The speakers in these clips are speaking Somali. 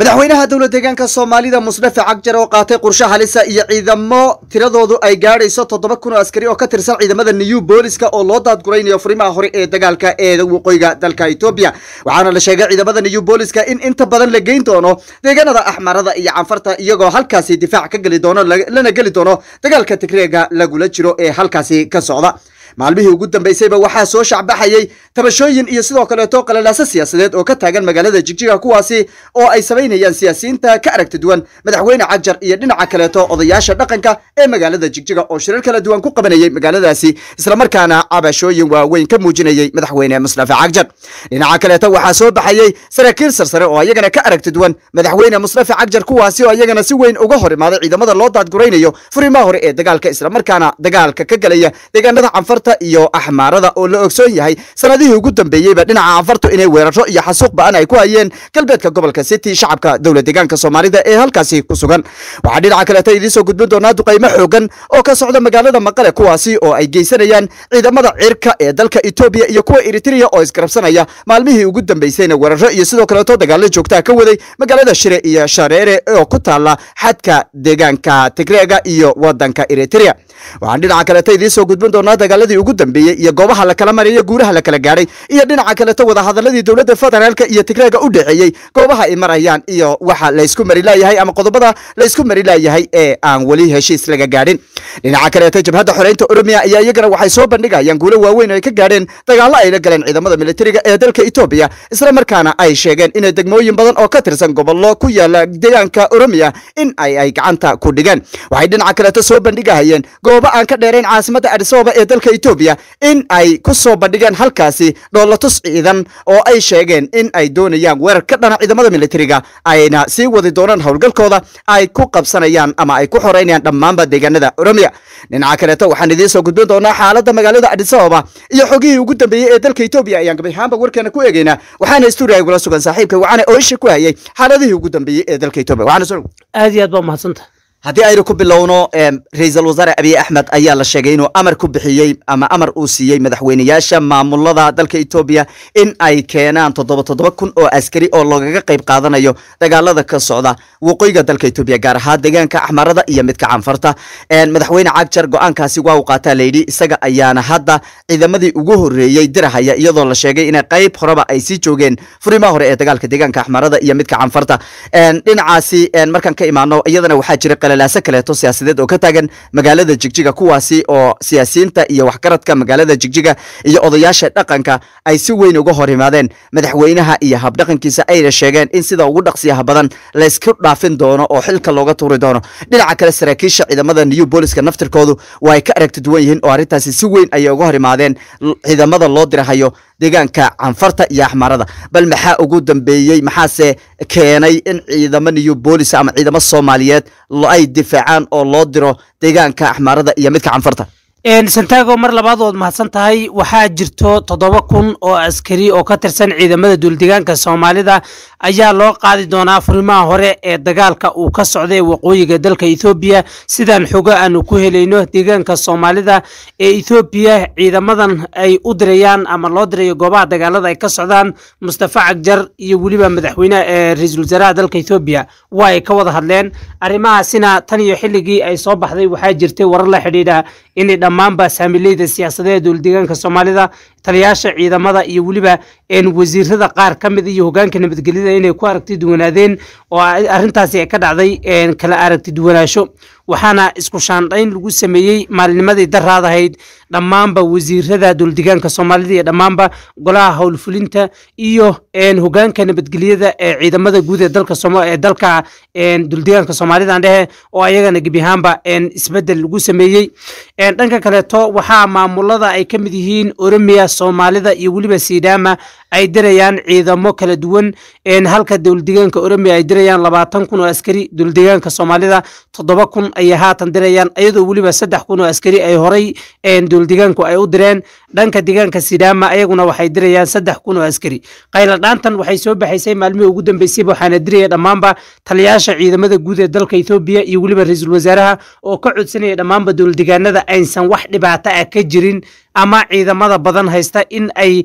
madaxweynaha dowladda deegaanka Soomaalida Musdafa Cagjar oo qaatay qorshe halisa iyo ciidamo tiradoodu ay gaadhayso 7,000 askari oo ka tirsan ciidamada New Booliska oo loo daadguraynayo furimaha hore ee dagaalka ee waqooyiga dalka Itoobiya waxaana la sheegay ciidamada New Booliska in inta badan la geyn doono deegaanada Axmarada iyo Canfarta iyagoo halkaasi difaac ka gali doono lana gali doono dagaalka Tigreega lagula jiro ee halkaasi ka socda maalmihii ugu dambeysayba waxaa soo shacbaxayay tabashooyin iyo sidoo kale qalalaasa siyaasadeed oo ka taagan magaalada Jigjiga kuwaasi oo ay sameynayaan siyaasiyiinta ka aragti duwan madaxweyne Cagjar iyo dhinaca kale odayaasha dhaqanka ee magaalada Jigjiga oo shirar kala duwan ku qabanayay magaaladaasi isla markaana cabashooyin waaweyn ka muujinayay madaxweyne Musdafa Cagjar dhinaca kale waxaa soo baxayay saraakiil sarsare oo ayagana ka aragti duwan madaxweyne Musdafa Cagjar kuwaasi oo ayagana si weyn uga hor imaaday ciidamada loo daadguraynayo furimaha hore ee dagaalka isla markaana dagaalka ka galaya deegaanada Canfarta iyo Axmarada oo la ogsoon yahay sanadihii ugu dambeeyayba dhinaca Canfarta inay weeraro iyo xasuuq ba'an ay ku hayeen galbeedka gobolka City shacabka dowladda deegaanka Soomaalida ee halkaasi ku sugan waxa dhinaca kale idin soo gudbin doonaa duqeymo xoogan oo ka socda magaalada Maqale kuwaasi oo ay geysanayaan ciidamada cirka ee dalka Itoobiya iyo kuwa Eritrea oo iskarabsanaya maalmihii ugu dambeysayna weeraro iyo sidoo kale dagaalo joogto ah ka waday magaalada Shire iyo Shareere oo ku taala xadka deegaanka Tigreega iyo wadanka Eritrea waxaan dhinaca kale idin soo gudbin doonaa dagaaladii ugu dambeeyay iyo goobaha la kala mariyay guuraha la kala gaaray iyo dhinaca kale wada hadaladii dawladda federaalka iyo Tigreega u dhaxeeyay goobaha ay marayaan iyo waxa la isku mari laayahay ama qodobada la isku mari laayahay ee aan wali heshiis laga gaarin dhinaca kale jabhadda xoreynta Oromia ayaa iyagana waxay soo bandhigayaan guulo waaweyn oo ay ka gaareen dagaalo ay la galeen ciidamada militariga ee dalka Itoobiya isla markaana ay sheegeen in degmooyin badan oo ka tirsan gobollo ku yaala deegaanka Oromia in ay gacanta ku dhigaan waxay dhinaca kale soo bandhigayeen goobo aan ka dheerayn caasimadda Addis Ababa ee dalka Itoobiya in ay ku soo bandhigeen halkaasi dhoolatus ciidan oo ay sheegeen in ay doonayaan weerar ka dhana ciidamada militariga ayna sii wadi doonaan howlgalkooda ay ku qabsanayaan ama ay ku xoreynayaan dhammaanba deegaanada Oromia dhinaca kale waxaan idin soo gudbin doonaa xaaladda magaalada Addis Ababa iyo xogihii ugu dambeeyay ee dalka Itoobiya ayaan gabayaanba warkeena ku eegaynaa waxaana studio ay kula sugan saaxiibka waxaana ooysha ku hayay xaaladihii ugu dambeeyay ee dalka Itoobiya waxaana soo aad iyo aad baa mahadsantahay haddii aynu ku bilowno ra'iisul wasaare Abiy Ahmed ayaa la sheegay inuu amar ku bixiyay ama amar uu siiyay madaxweynayaasha maamulada dalka Itoobiya in ay keenaan 7,000 oo askari oo looga qayb qaadanayo dagaalada ka socda waqooyiga dalka Itoobiya gaar ahaan deegaanka Axmarada iyo midka Canfarta madaxweyne Cagjar go'aankaasi waa uu qaataa leeydi isaga ayaana hadda ciidamadii ugu horeeyay dirahaya iyadoo la sheegay in qayb horeba ay sii joogeen furimaha hore ee dagaalka deegaanka Axmarada iyo midka Canfarta dhinacaasi markan ka imaano iyadana waxaa jira qalalaasa kaleeto siyaasadeed oo ka taagan magaalada Jigjiga kuwaasi oo siyaasiyiinta iyo waxgaradka magaalada Jigjiga iyo odayaasha dhaqanka ay si weyn uga hor yimaadeen madaxweynaha iyo habdhaqankiisa ay sheegeen in sida ugu dhaqsiyaha badan la isku dhaafin doono oo xilka looga tuuri doono dhinaca kale saraakiisha ciidamada New Booliska naftirkoodu way ka aragti duwan yihiin oo arintaasi si weyn ay uga hor yimaadeen ciidamada loo dirahayo deegaanka Canfarta iyo Axmarada bal maxaa ugu dambeeyay maxaase keenay in ciidamada New Booliska ama ciidamada Soomaaliyeed ay difaacaan oo loo diro deegaanka Axmarada iyo midka Canfarta Santiago mar labaad oo mahadsan tahay waxaa jirto 7,000 oo askari oo ka tirsan ciidamada dowladdeegaanka Soomaalida ayaa loo qaadi doonaa furimaha hore ee dagaalka uu ka socday waqooyiga dalka Itoobiya sidaan xoga aan ku helayno deegaanka Soomaalida ee Itoobiya ciidamadan ay u dirayaan ama loo dirayo goobaha dagaalada ay ka socdaan Musdafa Cagjar iyo waliba madaxweynaha ra'iisul wasaaraha dalka Itoobiya way ka wada hadleen arrimahaasina tan iyo xilligii ay soo baxday waxaa jirtay warar la xidhiidha in dhammaanba saamileyda siyaasadeed dowladdeegaanka Soomaalida taliyaasha ciidamada iyo waliba wasiirada qaar kamid iyo hoggaanka nabadgelyada inay ku aragti duwanaadeen oo arintaasi ay ka dhacday kala aragti duwanaansho waxaana isku shaandhayn lagu sameeyay maalnimadii daraadahayd dhammaanba wasiirada dowladdeegaanka Soomaalida iyo dhammaanba golaha howlfulinta iyo hoggaanka nabadgelyada ee ciidamada guud ee dalka Soomaaliya ee dalka dowladdeegaanka Soomaalida dhexe oo ayagana gabiyaanba isbedel lagu sameeyay dhanka kale waxaa maamulada ay kamid yihiin Oromia Soomaalida iyo waliba Sidaama ay dirayaan ciidamo kala duwan halka dowladdeegaanka Oromia ay dirayaan 20,000 oo askari dowladdeegaanka Soomaalida 7,000 ay haatan dirayaan iyadoo waliba 3,000 oo askari ay horay dowladdeegaanku ay u direen dhanka deegaanka Sidaama ayaguna waxay dirayaan 3,000 oo askari qayla dhaantan waxay soo baxaysay maalmihii ugu dambeysay waxaana diraya dhammaanba taliyaasha ciidamada guud ee dalka Itoobiya iyo waliba ra'iisul wasaaraha oo ka codsanaya dhammaanba dowladdeegaanada aysan wax dhibaato ah ka jirin ama ciidamada badan haysta in ay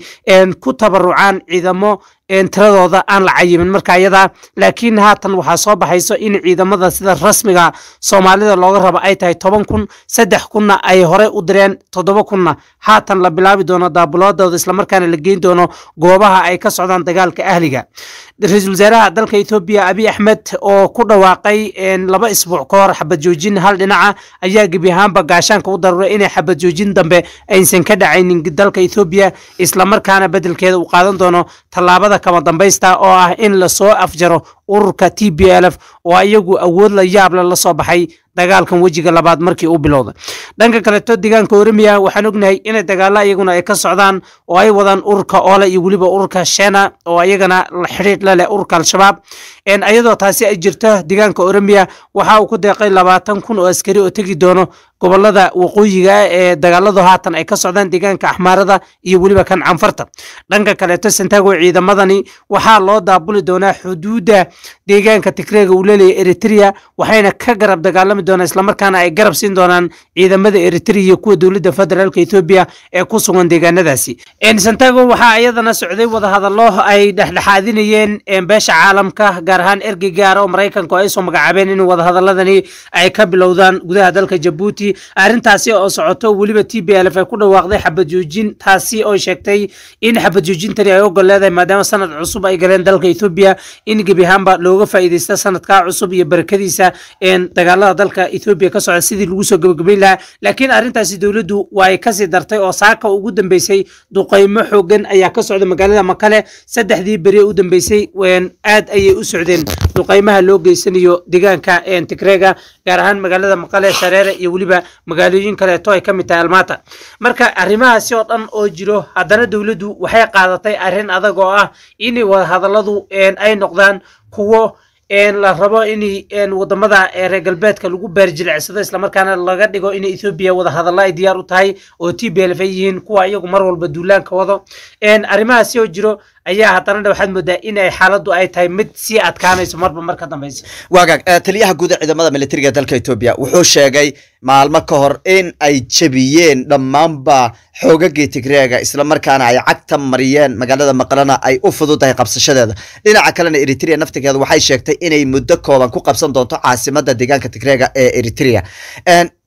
ku tabarucaan ciidamo tiradooda aan la cayimin marka iyada laakiin haatan waxaa soo baxayso in ciidamada sida rasmiga Soomaalida looga rabo ay tahay 10,000 3,000 ay hore u direen 7,000 haatan la bilaabi doono daabuloodooda isla markaana la geyn doono goobaha ay ka socdaan dagaalka ahliga ra'iisul wasaaraha dalka Itoobiya Abiy Ahmed oo ku dhawaaqay 2 isbuuc ka hor xabad joojin hal dhinaca ayaa gebi ahaanba gaashaanka u daruuray inay xabad joojin dambe aysan ka dhacaynin dalka Itoobiya isla markaana bedelkeeda u qaadan doono tallaabada kama dambaysta oo ah in la soo afjaro ururka TPLF oo ayagu awood la yaab la soo baxay dagaalkan wajiga labaad markii uu bilowday dhanka kale deegaanka Oromia waxaan ognahay in dagaalo iyaguna ay ka socdaan oo ay wadaan ururka Oola iyo waliba ururka Shena oo ayagana la xiriir la leh ururka Al-Shabaab ayadoo taasi ay jirto deegaanka Oromia waxa uu ku deeqay 20,000 oo askari oo tagi doono gobolada waqooyiga ee dagaaladu haatan ay ka socdaan deegaanka Axmaarada iyo waliba kan Canfarta dhanka kale Santiago ciidamadani waxa loo daabuli doonaa xuduuda deegaanka Tigreega uu leeyahay Eritrea waxayna ka garab dagaalami doonaan isla markaana ay garab siin doonaan ciidamada Eritrea iyo kuwa dawladda federaalka Itoobiya ee ku sugan deegaanadaasi Santiago waxa ayadana socday wada hadallo ay dhexdhexaadinayeen beesha caalamka gaar ahaan ergey gaar oo Mareykanka ay soo magacaabeen in wada hadaladani ay ka bilowdaan gudaha dalka Djibouti arintaasi oo socoto waliba TPLF ay ku dhawaaqday xabad joojin taasi oo sheegtay in xabad joojintani ay ogol leedahay maadaama sanad cusub ay galeen dalka Itoobiya in gebi ahaanba looga faa'iideysto sanadka cusub iyo barakadiisa dagaalada dalka Itoobiya ka socda sidii lagu soo gabagabeyn lahaa laakiin arintaasi dawladdu way ka sii dartay oo saaka ugu dambeysay duqeymo xoogan ayaa ka socda magaalada Makale saddexdii bari u dambeysay aad ayay u socdeen duqeymaha loo geysanayo deegaanka Tigreega gaar ahaan magaalada Makale Shareere iyo waliba magaalooyin kale oo ay ka mid tahay Almaata marka arrimahaasi oo dhan oo jiro haddana dawladdu waxay qaadatay arrin adag oo ah in wada hadalladu ay noqdaan kuwo la rabo in wadamada reer galbeedka lagu baarjilicsado isla markaana laga dhigo in Itoobiya wada hadallo ay diyaar u tahay oo TPLF ay yihiin kuwa iyagu mar walba duulaanka wado arrimahaasi oo jiro ayaa haddana waxaad moodaa in ay xaaladdu ay tahay mid sii adkaanayso marba marka dambaysa waagaag taliyaha guud ee ciidamada militariga dalka Itoobiya wuxuu sheegay maalmo ka hor in ay jabiyeen dhammaanba xoogagii Tigreega isla markaana ay cagta mariyeen magaalada Maqalana ay u fududahay qabsashadeeda dhinaca kalena Eritrea naftigeeda waxay sheegtay inay muddo kooban ku qabsan doonto caasimadda deegaanka Tigreega ee Eritrea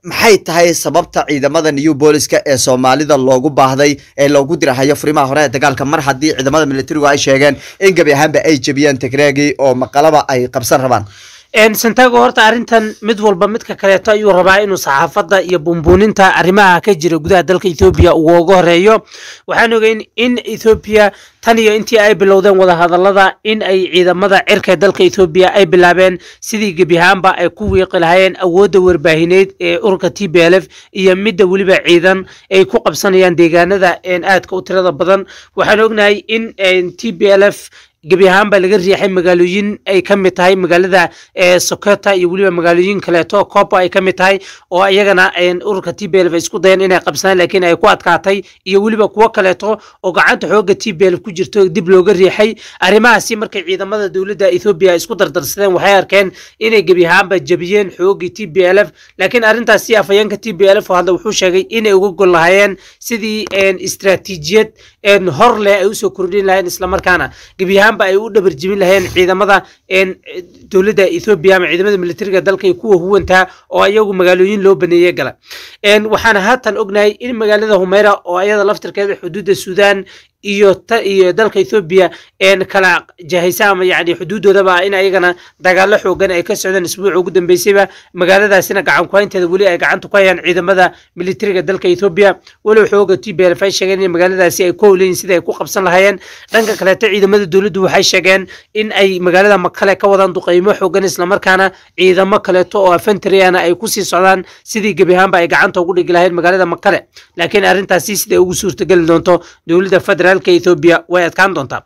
maxay tahay sababta ciidamada New Booliska ee Soomaalida loogu baahday ee loogu dirahayo furimaha hore ee dagaalka mar haddii ciidamada militariga ay sheegeen in gabi ahaanba ay jabiyeen Tigreegi oo Maqalaba ay qabsan rabaan Santiago horta arintan mid walba midka kale ayuu rabaa inuu saxaafadda iyo bumbuuninta arrimaha ka jira gudaha dalka Itoobiya uu uga horeeyo waxaan ogeyn in Itoobiya tan iyo intii ay bilowdeen wada hadallada in ay ciidamada cirka dalka Itoobiya ay bilaabeen sidii gebi ahaanba ay ku wiiqi lahaayeen awoodda warbaahineed ee ururka TPLF iyo midda waliba ciidan ay ku qabsanayaan deegaanada aadka u tirada badan waxaan ognahay in TPLF gebi ahaanba laga riixay magaalooyin ay ka mid tahay magaalada Sokoto iyo waliba magaalooyin kale oo Kopo ay ka mid tahay oo iyagana ururka TPLF isku dayeen inay qabsadaan laakiin ay ku adkaatay iyo waliba kuwa kale oo gacanta xooga TPLF ku jirto dib looga riixay arrimahaasi markay ciidamada dawladda Itoobiya isku dardarsadeen waxay arkeen inay gebi ahaanba jabiyeen xooga TPLF laakiin arintaasi afayeenka TPLF hadda wuxuu sheegay inay uga gol lahaayeen sidii istiraatiijiyad hor leh ay u soo kordhin lahayn isla markaana gebi ahaanba ay u dhabar jibin lahayn ciidamada dawladda Itoobiya ama ciidamada militariga dalka ay kuwa huwanta oo ayagu magaalooyin loo baneeyay gala waxaan haatan ognahay in magaalada Humeira oo ayada laftirkeeda xuduudda Suudaan iyo dalka Itoobiya kala jahaysa ama yaani xuduudoodaba in ayagana dagaalo xoogan ay ka socdaan isbuuc ugu dambeysayba magaaladaasina gacan ku haynteeda wali ay gacanta ku hayaan ciidamada militariga dalka Itoobiya wali xooga TPLF ay sheegeen in magaaladaasi ay ku howleeyeen sida ay ku qabsan lahaayeen dhanka kale ciidamada dawladdu waxay sheegeen in ay magaalada Makale ka wadaan duqeymo xoogan isla markaana ciidamo kale oo infantryana ay ku sii socdaan sidii gebi ahaanba ay gacanta ugu dhigi lahayn magaalada Makale laakiin arintaasi sida ugu suurtagal doonto dawladda federaalka Itoobiya way adkaan doontaa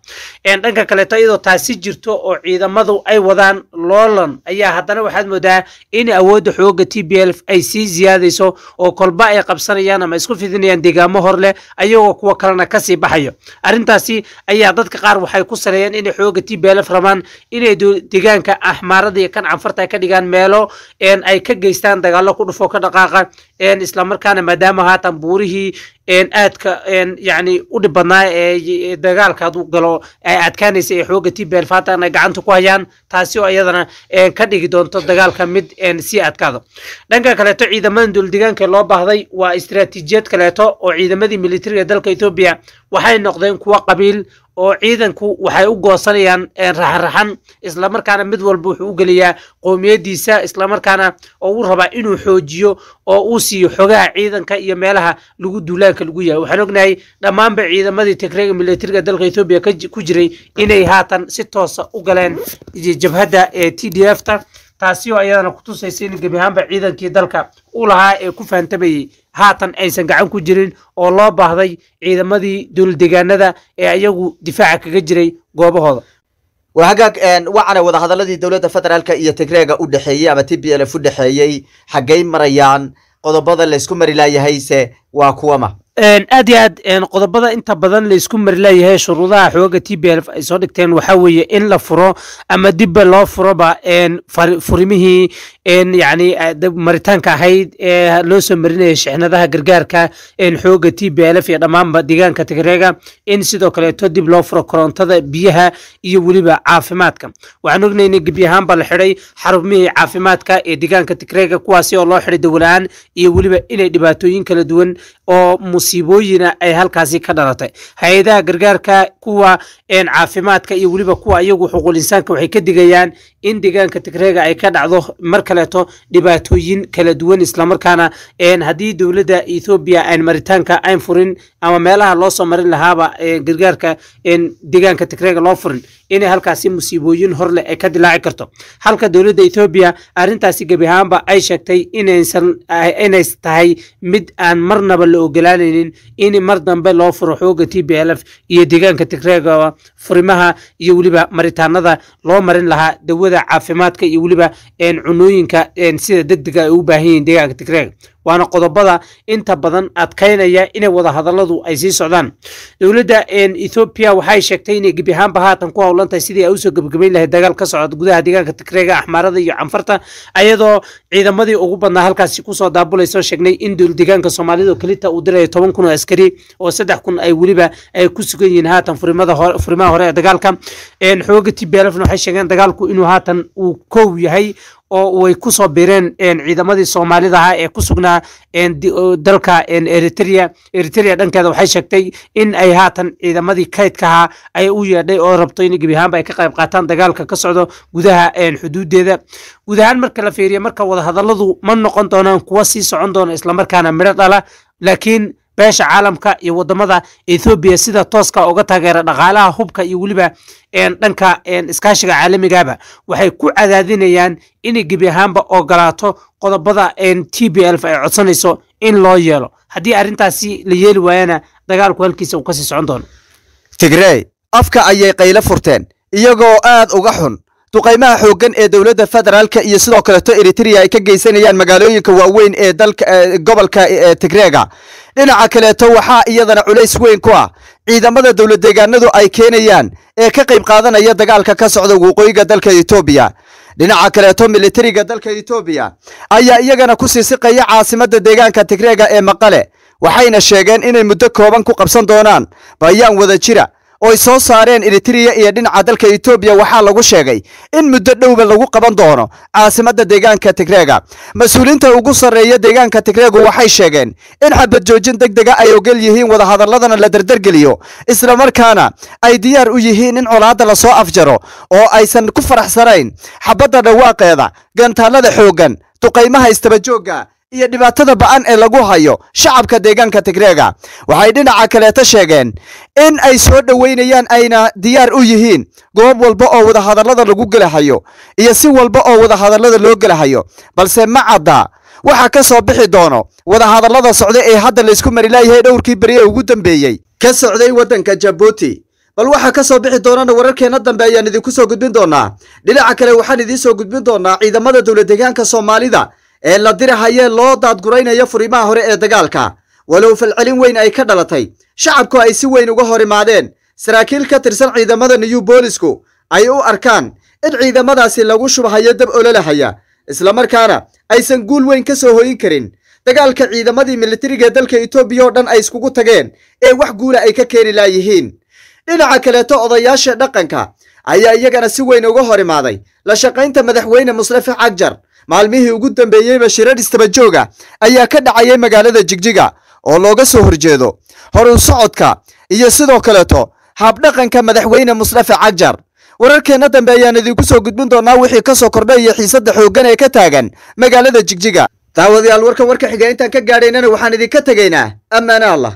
dhanka kale iyadoo taasi jirto oo ciidamadu ay wadaan loolan ayaa haddana waxaad moodaa in awoodda xooga TPLF ay sii ziyaadayso oo kolba ay qabsanayaan ama isku fidinayaan deegaamo hor leh ayagoo kuwa kalena ka sii baxayo arintaasi ayaa dadka qaar waxay ku sareeyeen in xooga TPLF rabaan inay deegaanka Axmaarada iyo kan Canfarta ay ka dhigaan meelo ay ka geystaan dagaalo ku dhufo ka dhaqaaqa isla markaana maadaama haatan buurihii aadka yani u dhib badnaa ee dagaalka hadduu galo ay adkaanaysa ee xooga TPLF haatan ay gacanta ku hayaan taasi oo iyadana ka dhigi doonto dagaalka mid sii adkaado dhanka kaleeto ciidamada dowladdeegaanka loo baahday waa istiraatiijiyad kaleeto oo ciidamadii militariga dalka Ethiopia waxay noqdeen kuwa qabiil oo ciidanku waxay u goosanayaan raxan isla markaana mid walba wuxuu u galiyaa qoomiyadiisa isla markaana oo uu raba inuu xoojiyo oo uu siiyo xogaha ciidanka iyo meelaha lagu duulaanka lagu yahay waxaan ognahay dhammaanba ciidamadii Tigreega militariga dalka Ethiopia ku jiray inay haatan si toos ah u galeen jabhadda TDF-ta taasi oo ayadana ku tusaysa in gabi ahaanba ciidankii dalka u lahaa ee ku faantamayay haatan aysan gacan ku jirin oo loo baahday ciidamadii dowladdeegaanada ee ayagu difaaca kaga jiray goobahooda وهاجاك وعنا وده هذا الذي دولة فترة الكائية تجريجا ودحية أما تبي ألف ودحية حجين مريان قضبضة اللي سكمر لا يهيسه وقوامه aad iyo aad qodobada inta badan la isku mari leeyahay shuruudaha xooga TPLF ay soo dhigteen waxa weeye in la furo ama dib loo furoba furimihii yani maritaanka ahayd ee loo soo marinayay shixnadaha gargaarka xooga TPLF iyo dhamaanba deegaanka Tigreega in sidoo kale dib loo furo korontada biyaha iyo waliba caafimaadka waxaan ognahay in gabi ahaanba la xiray xarumihii caafimaadka ee deegaanka Tigreega kuwaasi oo loo xiray dawladaan iyo waliba inay dhibaatooyin kala duwan oo musiibooyina ay halkaasi ka dhalatay hay'adaha gargaarka kuwa caafimaadka iyo waliba kuwa iyagu xuquuqul insaanka waxay ka digayaan in deegaanka Tigreega ay ka dhacdo mar kaleeto dhibaatooyin kala duwan isla markaana hadii dawladda Ethiopia ay maritaanka ay furin ama meelaha loo soo marin lahaaba gargaarka deegaanka Tigreega loo furin inay halkaasi musiibooyin horle ay ka dilaaci karto halka dawladda Ethiopia arintaasi gabi ahaanba ay sheegtay inay tahay mid aan marnaba la ogolaanaynin in mar dambe loo furo xooga TPLF iyo deegaanka Tigreega furimaha iyo waliba maritaanada loo marin lahaa dawada caafimaadka iyo waliba cunooyinka sida degdega ay u baahan yihiin deegaanka Tigreega waana qodobada inta badan adkaynaya inay wada hadaladu ay sii socdaan dawladda Ethiopia waxay sheegtay inay gabi ahaanba haatan ku hawlantahay sidii ay u soo gabagabeyn lahayd dagaal ka socda gudaha deegaanka Tigreega axmaarada iyo canfarta ayadoo ciidamadii ugu badnaa halkaasi ku soo daabulayso sheegnay in deegaanka Soomaalida kaliya uu diray 10,000 askari oo 3,000 ay waliba ay ku sugan yihiin haatan furimaha hore ee dagaalka xooga TPLF waxay sheegeen dagaalku inuu haatan uu koow yahay oo way ku soo biireen ciidamadii Soomaalida ee ku sugnaa dalka Eritrea dhankeeda waxay sheegtay in ay haatan ciidamadii kaydka ay u yeedhay oo rabto in gabi ahaanba ay ka qayb qaataan dagaalka ka socdo gudaha xuduudeeda gudahan marka la fiiriyo marka wada hadaladu ma noqon doonaan kuwa sii socon doona isla markaana midho dhala laakiin beesha caalamka iyo wadamada Ethiopia sida tooska uga taageera dhaqaalaha hubka iyo waliba dhanka iskaashiga caalamiga waxay ku cadaadinayaan in gabi ahaanba ogolaato qodobada TPLF ay codsanayso in loo yeelo hadii arintaasi la yeeli waayana dagaalku halkiisa uu ka sii socon doono Tigray afka ayay qayla furteen iyagoo aad uga xun duqaymaha xoogan ee dawladda federaalka iyo sidoo kale Eritrea ay ka geysanayaan magaalooyinka waaweyn ee dalka gobolka Tigreega dhinaca kale waxa iyadana culays weyn ku ah ciidamada dawladdeegaanadu ay keenayaan ee ka qayb qaadanaya dagaalka ka socda waqooyiga dalka Ethiopia dhinaca kale militariga dalka Ethiopia ayaa iyagana ku siisiqaya caasimadda deegaanka Tigreega ee Maqale waxayna sheegeen inay muddo kooban ku qabsan doonaan bayaan wada jira oo soo saareen Eritrea iyo dhinaca dalka Ethiopia waxa lagu sheegay in muddo dhowba lagu qaban doono caasimadda deegaanka Tigreega mas'uuliyiinta ugu sareeya deegaanka Tigreega waxay sheegeen in xabad joojin degdega ay ogol yihiin wada hadaladana la dardargeliyo isla markaana ay diyaar u yihiin in colaadda la soo afjaro oo aysan ku faraxsanayn xabadda dhawaaqeeda gantaalada xoogan duqaymaha istaba jooga iyo dhibaatada ba'an ee lagu hayo shacabka deegaanka Tigreega waxay dhinaca kale sheegeen in ay soo dhaweynayaan ayna diyaar u yihiin goob walba oo wada hadalada lagu galahayo iyo si walba oo wada hadalada loo galahayo balse ma cadda waxa ka soo bixi doono wada hadalada socda ee hadda la isku mari leeyahay dhowrkii bari ugu dambeeyay ka socday wadanka Djibouti bal waxa ka soo bixi doona wararkeena dambe ayaan idinku soo gudbin doonaa dhinaca kale waxaan idin soo gudbin doonaa ciidamada dawladda deegaanka Soomaalida ee la dirahayay loo daadguraynaya furimaha hore ee dagaalka walow falcelin weyn ay ka dhalatay shacabku ay si weyn uga hor imaadeen saraakiil ka tirsan ciidamada New Boolisku ay u arkaan in ciidamadaasi lagu shubahayo dab ololahaya isla markaana aysan guul weyn ka soo hooyin karin dagaalka ciidamadii militariga dalka Itoobiya oo dhan ay iskugu tageen ee wax guula ay ka keeni laayihiin. dhinaca kaleeto odayaasha dhaqanka ayaa iyagana si weyn uga hor imaaday la shaqaynta madaxweyne Mustafa Cagjar. maalmihii ugu dambeeyay bashirar istabajooga ayaa ka dhacayay magaalada Jigjiga oo looga soo horjeedo horu socodka iyo sidoo kaleeto hab dhaqanka madaxweyne Mustafa Cagjar. wararkeena dambe ayaan idinku soo gudbin doonaa wixii ka soo kordhay iyo xiisadda xooggan ee ka taagan magaalada Jigjiga. daawadayaal warka xiga intaan ka gaadhaynana waxaan idinka tagaynaa ammaana Allah.